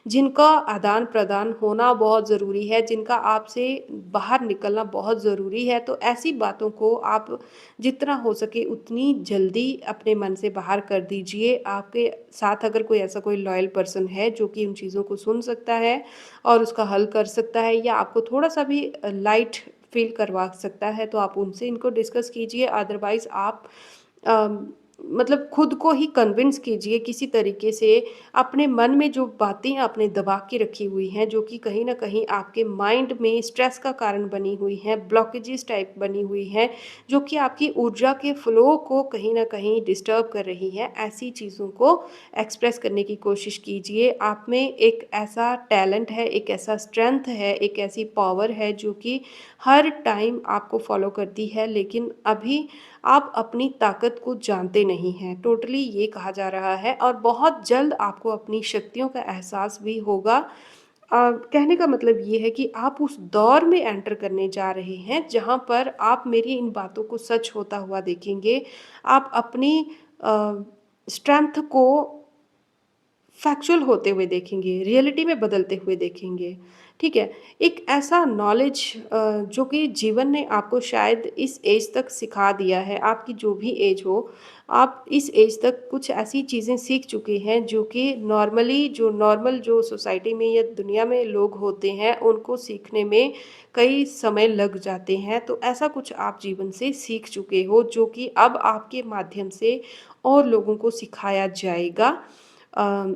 जिनका आदान-प्रदान होना बहुत ज़रूरी है, जिनका आपसे बाहर निकलना बहुत ज़रूरी है। तो ऐसी बातों को आप जितना हो सके उतनी जल्दी अपने मन से बाहर कर दीजिए। आपके साथ अगर कोई ऐसा कोई लॉयल पर्सन है जो कि उन चीज़ों को सुन सकता है और उसका हल कर सकता है, या आपको थोड़ा-सा भी लाइट फ़ील करवा सकता है, तो आप उनसे इनको डिस्कस कीजिए। अदरवाइज़ आप अम, मतलब खुद को ही कन्विंस कीजिए किसी तरीके से। अपने मन में जो बातें आपने दबा के रखी हुई हैं, जो कि कहीं न कहीं आपके माइंड में स्ट्रेस का कारण बनी हुई हैं, ब्लॉकेजेस टाइप बनी हुई हैं, जो कि आपकी ऊर्जा के फ्लो को कहीं न कहीं डिस्टर्ब कर रही हैं, ऐसी चीज़ों को एक्सप्रेस करने की कोशिश कीजिए। आप में एक ऐसा टैलेंट है, एक ऐसा स्ट्रेंथ है, एक ऐसी पावर है जो कि हर टाइम आपको फ़ॉलो करती है, लेकिन अभी आप अपनी ताकत को जानते नहीं हैं, टोटली ये कहा जा रहा है। और बहुत जल्द आपको अपनी शक्तियों का एहसास भी होगा। कहने का मतलब ये है कि आप उस दौर में एंटर करने जा रहे हैं, जहाँ पर आप मेरी इन बातों को सच होता हुआ देखेंगे। आप अपनी अ, स्ट्रेंथ को फैक्चुअल होते हुए देखेंगे, रियलिटी में बदलते हुए देखेंगे, ठीक है? एक ऐसा नॉलेज जो कि जीवन ने आपको शायद इस एज तक सिखा दिया है, आपकी जो भी एज हो, आप इस एज तक कुछ ऐसी चीज़ें सीख चुके हैं जो कि नॉर्मली जो नॉर्मल जो सोसाइटी में या दुनिया में लोग होते हैं, उनको सीखने में कई समय लग जाते हैं। तो ऐसा कुछ आप जीवन से सीख चुके हो जो कि अब आपके माध्यम से और लोगों को सिखाया जाएगा। अ,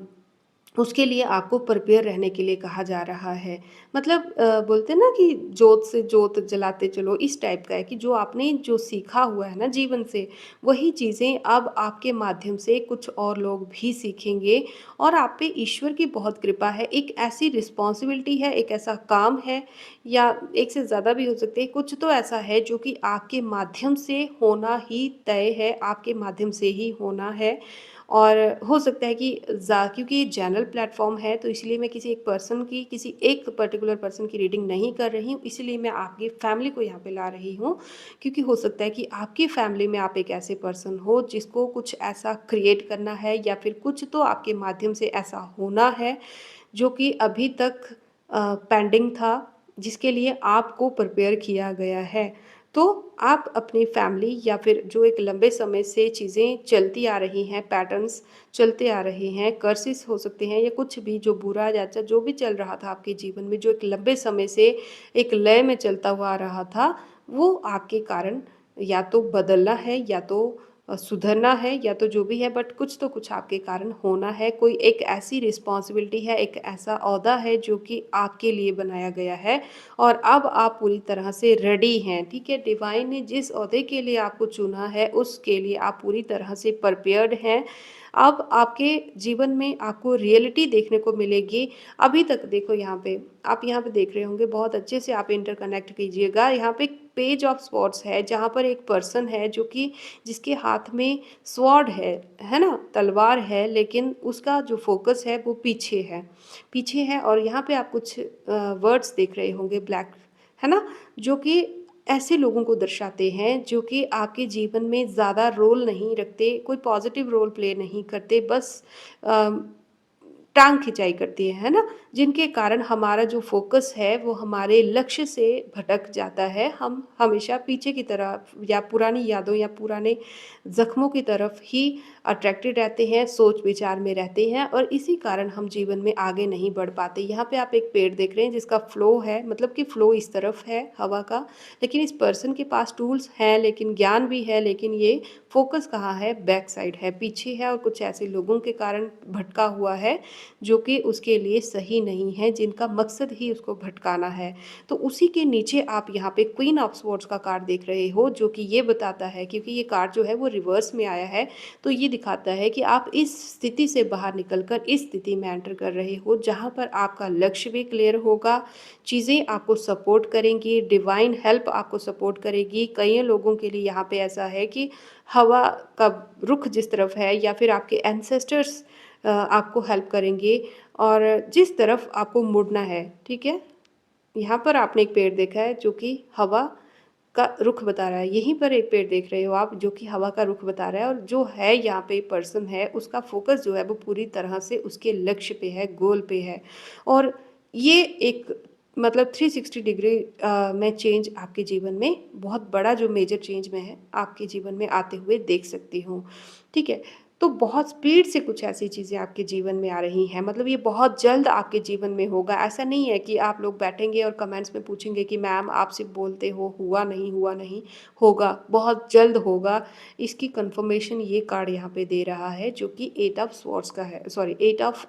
उसके लिए आपको प्रिपेयर रहने के लिए कहा जा रहा है। मतलब बोलते हैं ना कि जोत से जोत जलाते चलो, इस टाइप का है कि जो आपने जो सीखा हुआ है ना जीवन से, वही चीज़ें अब आपके माध्यम से कुछ और लोग भी सीखेंगे और आप पे ईश्वर की बहुत कृपा है। एक ऐसी रिस्पॉन्सिबिलिटी है, एक ऐसा काम है या एक से ज़्यादा भी हो सकते हैं, कुछ तो ऐसा है जो कि आपके माध्यम से होना ही तय है, आपके माध्यम से ही होना है। और हो सकता है कि क्योंकि ये जनरल प्लेटफॉर्म है तो इसलिए मैं किसी एक पर्सन की किसी एक पर्टिकुलर पर्सन की रीडिंग नहीं कर रही हूँ, इसलिए मैं आपकी फैमिली को यहाँ पे ला रही हूँ। क्योंकि हो सकता है कि आपकी फैमिली में आप एक ऐसे पर्सन हो जिसको कुछ ऐसा क्रिएट करना है या फिर कुछ तो आपके माध्यम से ऐसा होना है जो कि अभी तक पेंडिंग था, जिसके लिए आपको प्रिपेयर किया गया है। तो आप अपनी फैमिली या फिर जो एक लंबे समय से चीज़ें चलती आ रही हैं, पैटर्न्स चलते आ रहे हैं, कर्सेस हो सकते हैं या कुछ भी जो बुरा या अच्छा जो भी चल रहा था आपके जीवन में, जो एक लंबे समय से एक लय में चलता हुआ आ रहा था, वो आपके कारण या तो बदलना है या तो सुधरना है या तो जो भी है, बट कुछ तो कुछ आपके कारण होना है। कोई एक ऐसी रिस्पॉन्सिबिलिटी है, एक ऐसा ओहदा है जो कि आपके लिए बनाया गया है और अब आप पूरी तरह से रेडी हैं, ठीक है? डिवाइन ने जिस ओहदे के लिए आपको चुना है, उसके लिए आप पूरी तरह से प्रिपेयर्ड हैं। अब आपके जीवन में आपको रियलिटी देखने को मिलेगी। अभी तक देखो यहाँ पे, आप यहाँ पे देख रहे होंगे, बहुत अच्छे से आप इंटरकनेक्ट कीजिएगा। यहाँ पे पेज ऑफ स्वॉर्ड्स है, जहाँ पर एक पर्सन है जो कि जिसके हाथ में स्वॉर्ड है ना? तलवार है, लेकिन उसका जो फ़ोकस है वो पीछे है और यहाँ पे आप कुछ वर्ड्स देख रहे होंगे ब्लैक, है ना? जो कि ऐसे लोगों को दर्शाते हैं जो कि आपके जीवन में ज़्यादा रोल नहीं रखते, कोई पॉजिटिव रोल प्ले नहीं करते, बस अ, टांग खिंचाई करती है ना? जिनके कारण हमारा जो फ़ोकस है वो हमारे लक्ष्य से भटक जाता है। हम हमेशा पीछे की तरफ या पुरानी यादों या पुराने ज़ख्मों की तरफ ही अट्रैक्टेड रहते हैं, सोच-विचार में रहते हैं और इसी कारण हम जीवन में आगे नहीं बढ़ पाते। यहाँ पे आप एक पेड़ देख रहे हैं जिसका फ्लो है, मतलब कि फ्लो इस तरफ है हवा का, लेकिन इस पर्सन के पास टूल्स हैं, लेकिन ज्ञान भी है, लेकिन ये फ़ोकस कहाँ है? बैक साइड है, पीछे है और कुछ ऐसे लोगों के कारण भटका हुआ है जो कि उसके लिए सही नहीं है, जिनका मकसद ही उसको भटकाना है। तो उसी के नीचे आप यहाँ पे क्वीन ऑफ स्वॉर्ड्स का कार्ड देख रहे हो, जो कि ये बताता है, क्योंकि ये कार्ड जो है वो रिवर्स में आया है, तो ये दिखाता है कि आप इस स्थिति से बाहर निकल कर इस स्थिति में एंटर कर रहे हो, जहाँ पर आपका लक्ष्य भी क्लियर होगा, चीज़ें आपको सपोर्ट करेंगी, डिवाइन हेल्प आपको सपोर्ट करेगी। कई लोगों के लिए यहाँ पे ऐसा है कि हवा का रुख जिस तरफ है या फिर आपके एंसेस्टर्स आपको हेल्प करेंगे और जिस तरफ आपको मुड़ना है, ठीक है? यहाँ पर आपने एक पेड़ देखा है जो कि हवा का रुख बता रहा है। यहीं पर एक पेड़ देख रहे हो आप जो कि हवा का रुख बता रहा है और जो है यहाँ पे पर्सन है, उसका फ़ोकस जो है वो पूरी तरह से उसके लक्ष्य पे है, गोल पे है। और ये एक मतलब 360 डिग्री में चेंज आपके जीवन में बहुत बड़ा जो मेजर चेंज में है, आपके जीवन में आते हुए देख सकती हूँ। ठीक है? तो बहुत स्पीड से कुछ ऐसी चीज़ें आपके जीवन में आ रही हैं, मतलब ये बहुत जल्द आपके जीवन में होगा। ऐसा नहीं है कि आप लोग बैठेंगे और कमेंट्स में पूछेंगे कि मैम आप सिर्फ बोलते हो, हुआ नहीं, होगा, बहुत जल्द होगा। इसकी कन्फर्मेशन ये कार्ड यहाँ पे दे रहा है जो कि 8 ऑफ स्वॉर्ड्स का है, सॉरी 8 ऑफ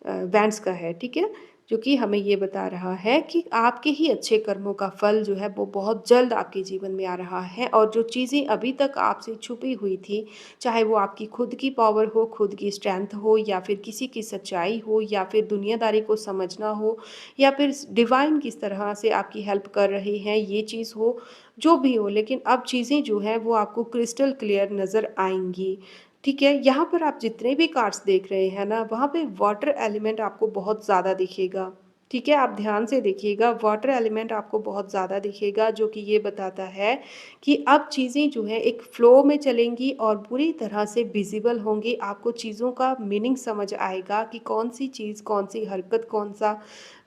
वैंड्स का है, ठीक है? जो कि हमें ये बता रहा है कि आपके ही अच्छे कर्मों का फल जो है वो बहुत जल्द आपके जीवन में आ रहा है और जो चीज़ें अभी तक आपसे छुपी हुई थी, चाहे वो आपकी खुद की पावर हो, खुद की स्ट्रेंथ हो या फिर किसी की सच्चाई हो या फिर दुनियादारी को समझना हो या फिर डिवाइन किस तरह से आपकी हेल्प कर रहे हैं, ये चीज़ हो, जो भी हो, लेकिन अब चीज़ें जो हैं वो आपको क्रिस्टल क्लियर नज़र आएँगी। ठीक है? यहाँ पर आप जितने भी कार्ड्स देख रहे हैं ना, वहाँ पे वाटर एलिमेंट आपको बहुत ज़्यादा दिखेगा। ठीक है, आप ध्यान से देखिएगा, वाटर एलिमेंट आपको बहुत ज़्यादा दिखेगा, जो कि ये बताता है कि अब चीज़ें जो है एक फ़्लो में चलेंगी और पूरी तरह से विज़िबल होंगी। आपको चीज़ों का मीनिंग समझ आएगा कि कौन-सी चीज़, कौन-सी हरकत, कौन-सा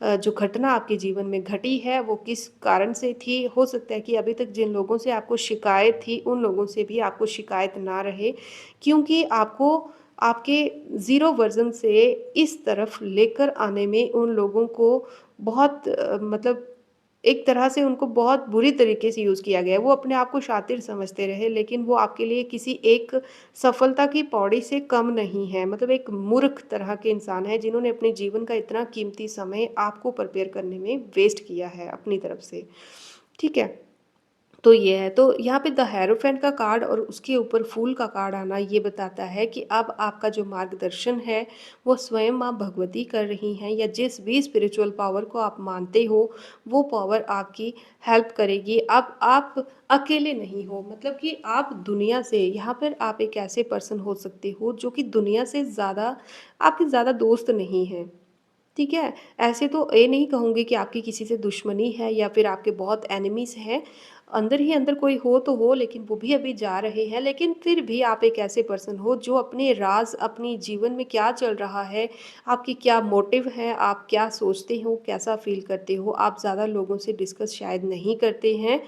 जो घटना आपके जीवन में घटी है, वो किस कारण से थी। हो सकता है कि अभी तक जिन लोगों से आपको शिकायत थी, उन लोगों से भी आपको शिकायत ना रहे, क्योंकि आपको आपके ज़ीरो वर्ज़न से इस तरफ लेकर आने में उन लोगों को बहुत मतलब एक तरह से उनको बहुत बुरी तरीके से यूज़ किया गया है। वो अपने आप को शातिर समझते रहे, लेकिन वो आपके लिए किसी एक सफलता की पौड़ी से कम नहीं है। मतलब एक मूर्ख तरह के इंसान हैं, जिन्होंने अपने जीवन का इतना कीमती समय आपको प्रिपेयर करने में वेस्ट किया है अपनी तरफ से। ठीक है? तो ये है, तो यहाँ पे द हेरोफेंट का कार्ड और उसके ऊपर फूल का कार्ड आना ये बताता है कि अब आपका जो मार्गदर्शन है, वो स्वयं माँ भगवती कर रही हैं, या जिस भी स्पिरिचुअल पावर को आप मानते हो, वो पावर आपकी हेल्प करेगी। अब आप अकेले नहीं हो, मतलब कि आप दुनिया से, यहाँ पर आप एक ऐसे पर्सन हो सकते हो जो कि दुनिया से ज़्यादा आपके ज़्यादा दोस्त नहीं हैं। ठीक है? ऐसे तो ये नहीं कहूँगी कि आपकी किसी से दुश्मनी है या फिर आपके बहुत एनिमीज़ हैं। अंदर ही अंदर कोई हो तो हो, लेकिन वो भी अभी जा रहे हैं। लेकिन फिर भी आप एक ऐसे पर्सन हो जो अपने राज़, अपनी जीवन में क्या चल रहा है, आपकी क्या मोटिव है, आप क्या सोचते हो, कैसा फ़ील करते हो, आप ज़्यादा लोगों से डिस्कस शायद नहीं करते हैं।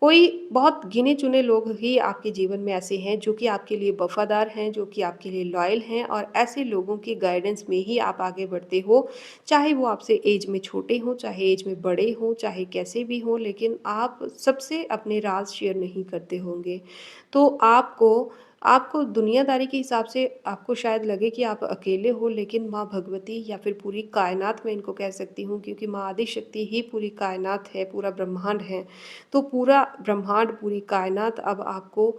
कोई बहुत गिने-चुने लोग ही आपके जीवन में ऐसे हैं जो कि आपके लिए वफ़ादार हैं, जो कि आपके लिए लॉयल हैं, और ऐसे लोगों की गाइडेंस में ही आप आगे बढ़ते हो। चाहे वो आपसे ऐज में छोटे हों, चाहे ऐज में बड़े हों, चाहे कैसे भी हों, लेकिन आप सबसे अपने राज़ शेयर नहीं करते होंगे। तो आपको आपको दुनियादारी के हिसाब से आपको शायद लगे कि आप अकेले हो, लेकिन माँ भगवती या फिर पूरी कायनात, मैं इनको कह सकती हूँ, क्योंकि माँ आदिशक्ति ही पूरी कायनात है, पूरा ब्रह्मांड है। तो पूरा ब्रह्मांड, पूरी कायनात अब आपको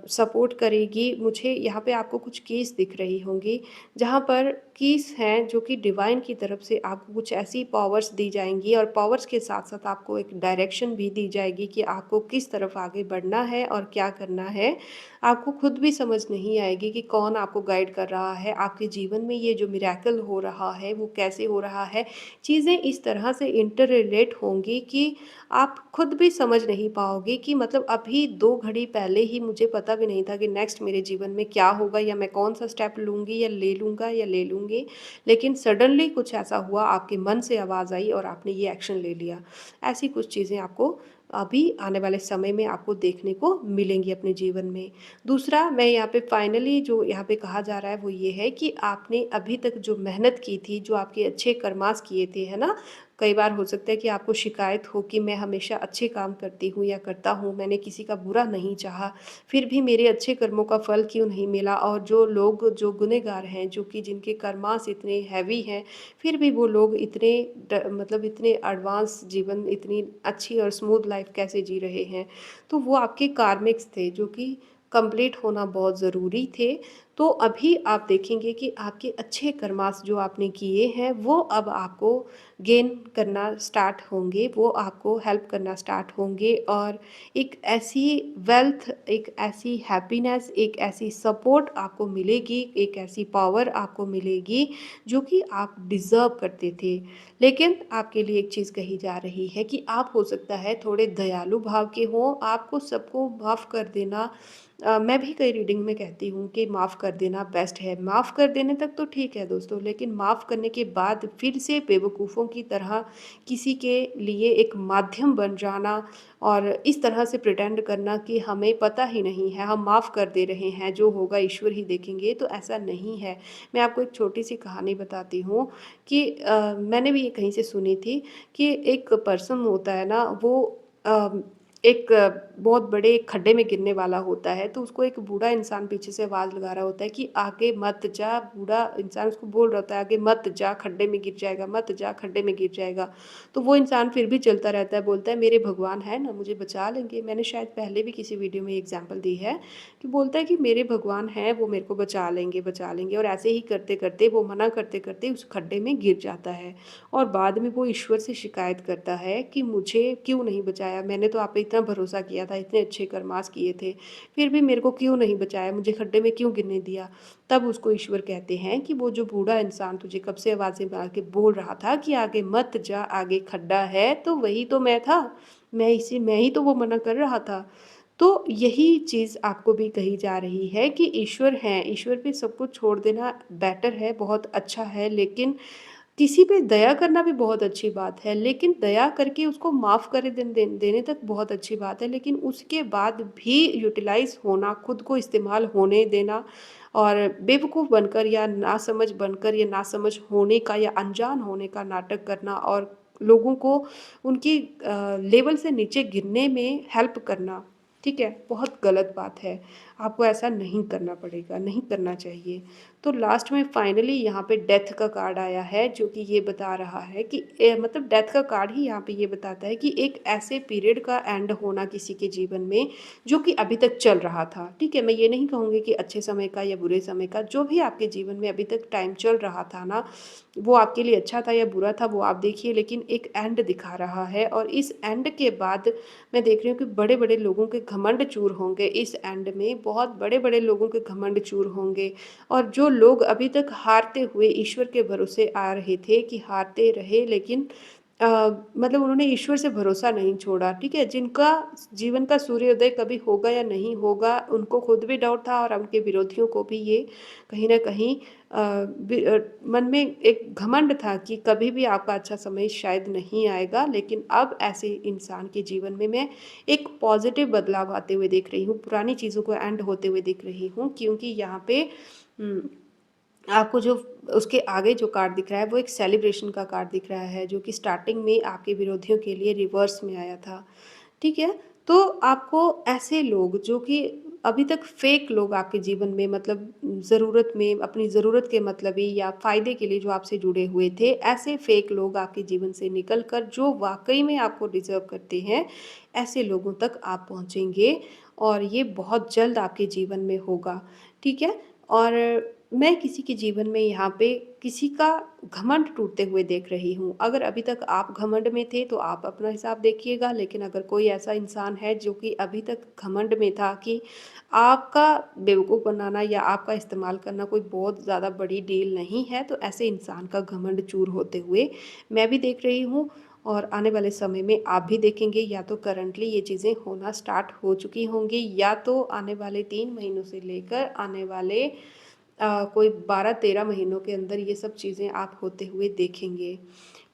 सपोर्ट करेगी। मुझे यहाँ पे आपको कुछ कीज़ दिख रही होंगी, जहाँ पर कीज़ हैं जो कि डिवाइन की तरफ से आपको कुछ ऐसी पावर्स दी जाएँगी, और पावर्स के साथ-साथ आपको एक डायरेक्शन भी दी जाएगी कि आपको किस तरफ आगे बढ़ना है और क्या करना है। आपको खुद भी समझ नहीं आएगी कि कौन आपको गाइड कर रहा है। आपके जीवन में ये जो मिरेकल हो रहा है, वो कैसे हो रहा है। चीज़ें इस तरह से इंटर रिलेट होंगी कि आप खुद भी समझ नहीं पाओगे कि मतलब अभी 2 घड़ी पहले ही मुझे पता भी नहीं था कि नेक्स्ट मेरे जीवन में क्या होगा, या मैं कौन-सा स्टेप लूँगी या ले लूँगा या ले लूँगी। लेकिन सडनली कुछ ऐसा हुआ, आपके मन से आवाज़ आई और आपने ये एक्शन ले लिया। ऐसी कुछ चीज़ें आपको अभी आने वाले समय में आपको देखने को मिलेंगी अपने जीवन में। दूसरा, मैं यहाँ पे फाइनली जो यहाँ पे कहा जा रहा है वो ये है कि आपने अभी तक जो मेहनत की थी, जो आपके अच्छे कर्मास किए थे, है ना? कई बार हो सकता है कि आपको शिकायत हो कि मैं हमेशा अच्छे काम करती हूँ या करता हूँ, मैंने किसी का बुरा नहीं चाहा, फिर भी मेरे अच्छे कर्मों का फल क्यों नहीं मिला। और जो लोग जो गुनहगार हैं, जो कि जिनके कर्मास इतने हैवी हैं, फिर भी वो लोग इतने मतलब इतने एडवांस जीवन, इतनी अच्छी और स्मूथ लाइफ कैसे जी रहे हैं। तो वो आपके कार्मिक्स थे जो कि कंप्लीट होना बहुत ज़रूरी थे। तो अभी आप देखेंगे कि आपके अच्छे कर्मास जो आपने किए हैं, वो अब आपको गेन करना स्टार्ट होंगे, वो आपको हेल्प करना स्टार्ट होंगे, और एक ऐसी वेल्थ, एक ऐसी हैप्पीनेस, एक ऐसी सपोर्ट आपको मिलेगी, एक ऐसी पावर आपको मिलेगी जो कि आप डिज़र्व करते थे। लेकिन आपके लिए एक चीज़ कही जा रही है कि आप हो सकता है थोड़े दयालु भाव के हों, आपको सबको माफ़ कर देना, मैं भी कई रीडिंग में कहती हूँ कि माफ़ कर देना बेस्ट है। माफ़ कर देने तक तो ठीक है दोस्तों, लेकिन माफ़ करने के बाद फिर से बेवकूफ़ों की तरह किसी के लिए एक माध्यम बन जाना, और इस तरह से प्रिटेंड करना कि हमें पता ही नहीं है, हम माफ़ कर दे रहे हैं, जो होगा ईश्वर ही देखेंगे, तो ऐसा नहीं है। मैं आपको एक छोटी-सी कहानी बताती हूँ कि मैंने भी ये कहीं से सुनी थी कि एक पर्सन होता है ना, वो अ, एक बहुत बड़े खड्डे में गिरने वाला होता है, तो उसको एक बूढ़ा इंसान पीछे से आवाज़ लगा रहा होता है कि आगे मत जा। बूढ़ा इंसान उसको बोल रहा होता है, आगे मत जा, खड्डे में गिर जाएगा, मत जा, खड्डे में गिर जाएगा। तो वो इंसान फिर भी चलता रहता है, बोलता है मेरे भगवान है ना, मुझे बचा लेंगे। मैंने शायद पहले भी किसी वीडियो में एग्जाम्पल दी है कि बोलता है कि मेरे भगवान हैं, वो मेरे को बचा लेंगे, बचा लेंगे, और ऐसे ही करते करते, वो मना करते करते उस खड्डे में गिर जाता है। और बाद में वो ईश्वर से शिकायत करता है कि मुझे क्यों नहीं बचाया, मैंने तो आप पे इतना इतना भरोसा किया था, इतने अच्छे कर्मास किए थे, फिर भी मेरे को क्यों नहीं बचाया, मुझे खड्डे में क्यों गिरने दिया। तब उसको ईश्वर कहते हैं कि वो जो बूढ़ा इंसान तुझे कब से आवाज़ें मार के बोल रहा था कि आगे मत जा, आगे खड्डा है, तो वही तो मैं था। मैं ही तो वो मना कर रहा था। तो यही चीज़ आपको भी कही जा रही है कि ईश्वर हैं, ईश्वर पे सब कुछ छोड़ देना बेटर है, बहुत अच्छा है, लेकिन किसी पे दया करना भी बहुत अच्छी बात है, लेकिन दया करके उसको माफ़ करे देने तक बहुत अच्छी बात है, लेकिन उसके बाद भी यूटिलाइज़ होना, खुद को इस्तेमाल होने देना और बेवकूफ़ बनकर या नासमझ बनकर या नासमझ होने का या अनजान होने का नाटक करना और लोगों को उनकी लेवल से नीचे गिरने में हेल्प करना, ठीक है, बहुत गलत बात है। आपको ऐसा नहीं करना पड़ेगा, नहीं करना चाहिए। तो लास्ट में फाइनली यहाँ पे डेथ का कार्ड आया है, जो कि ये बता रहा है कि मतलब डेथ का कार्ड ही यहाँ पे ये बताता है कि एक ऐसे पीरियड का एंड होना किसी के जीवन में जो कि अभी तक चल रहा था, ठीक है। मैं ये नहीं कहूँगी कि अच्छे समय का या बुरे समय का, जो भी आपके जीवन में अभी तक टाइम चल रहा था ना, वो आपके लिए अच्छा था या बुरा था वो आप देखिए, लेकिन एक एंड दिखा रहा है। और इस एंड के बाद मैं देख रही हूँ कि बड़े बड़े लोगों के घमंड चूर होंगे, इस एंड में बहुत बड़े बड़े लोगों के घमंड चूर होंगे। और जो लोग अभी तक हारते हुए ईश्वर के भरोसे आ रहे थे कि हारते रहे, लेकिन अ, मतलब उन्होंने ईश्वर से भरोसा नहीं छोड़ा, ठीक है। जिनका जीवन का सूर्योदय कभी होगा या नहीं होगा, उनको खुद भी डाउट था और उनके विरोधियों को भी ये कहीं न कहीं मन में एक घमंड था कि कभी भी आपका अच्छा समय शायद नहीं आएगा। लेकिन अब ऐसे इंसान के जीवन में मैं एक पॉज़िटिव बदलाव आते हुए देख रही हूँ, पुरानी चीज़ों को एंड होते हुए देख रही हूँ, क्योंकि यहाँ पे उम, आपको जो उसके आगे जो कार्ड दिख रहा है वो एक सेलिब्रेशन का कार्ड दिख रहा है, जो कि स्टार्टिंग में आपके विरोधियों के लिए रिवर्स में आया था, ठीक है। तो आपको ऐसे लोग जो कि अभी तक फेक लोग आपके जीवन में, मतलब ज़रूरत में अपनी ज़रूरत के मतलबी या फ़ायदे के लिए जो आपसे जुड़े हुए थे, ऐसे फेक लोग आपके जीवन से निकल कर जो वाकई में आपको डिज़र्व करते हैं, ऐसे लोगों तक आप पहुँचेंगे और ये बहुत जल्द आपके जीवन में होगा, ठीक है। और मैं किसी के जीवन में यहाँ पे किसी का घमंड टूटते हुए देख रही हूँ। अगर अभी तक आप घमंड में थे तो आप अपना हिसाब देखिएगा, लेकिन अगर कोई ऐसा इंसान है जो कि अभी तक घमंड में था कि आपका बेवकूफ़ बनाना या आपका इस्तेमाल करना कोई बहुत ज़्यादा बड़ी डील नहीं है, तो ऐसे इंसान का घमंड चूर होते हुए मैं भी देख रही हूँ। और आने वाले समय में आप भी देखेंगे, या तो करंटली ये चीज़ें होना स्टार्ट हो चुकी होंगी, या तो आने वाले 3 महीनों से लेकर आने वाले कोई 12-13 महीनों के अंदर ये सब चीज़ें आप होते हुए देखेंगे,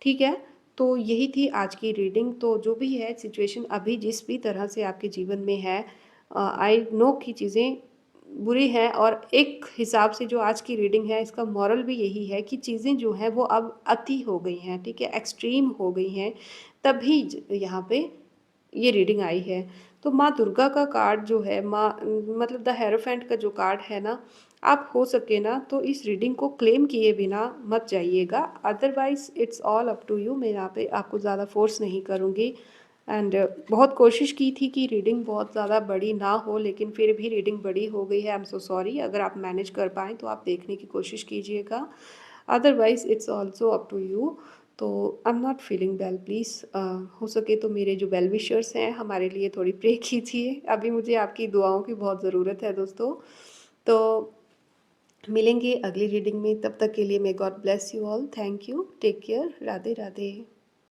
ठीक है? तो यही थी आज की रीडिंग। तो जो भी है सिचुएशन अभी जिस भी तरह से आपके जीवन में है, आई नो कि चीज़ें बुरी हैं, और एक हिसाब से जो आज की रीडिंग है इसका मोरल भी यही है कि चीज़ें जो हैं वो अब अति हो गई हैं, ठीक है? एक्सट्रीम हो गई हैं, तभी यहाँ पे ये रीडिंग आई है। तो माँ दुर्गा का कार्ड जो है, माँ मतलब द हेरोफेंट का जो कार्ड है ना, आप हो सके ना तो इस रीडिंग को क्लेम किए बिना मत जाइएगा, otherwise it's all up to you. मैं यहाँ पे आपको ज़्यादा फोर्स नहीं करूँगी। एंड बहुत कोशिश की थी कि रीडिंग बहुत ज़्यादा बड़ी ना हो, लेकिन फिर भी रीडिंग बड़ी हो गई है। I am so sorry. अगर आप मैनेज कर पाएँ तो आप देखने की कोशिश कीजिएगा, otherwise it's also up to you. तो I am not feeling well, please हो सके तो मेरे जो वेल विशर्स हैं हमारे लिए थोड़ी प्रे कीजिए। अभी मुझे आपकी दुआओं की बहुत ज़रूरत है दोस्तों। तो मिलेंगे अगली रीडिंग में, तब तक के लिए may God bless you all. Thank you, take care, Radhe Radhe.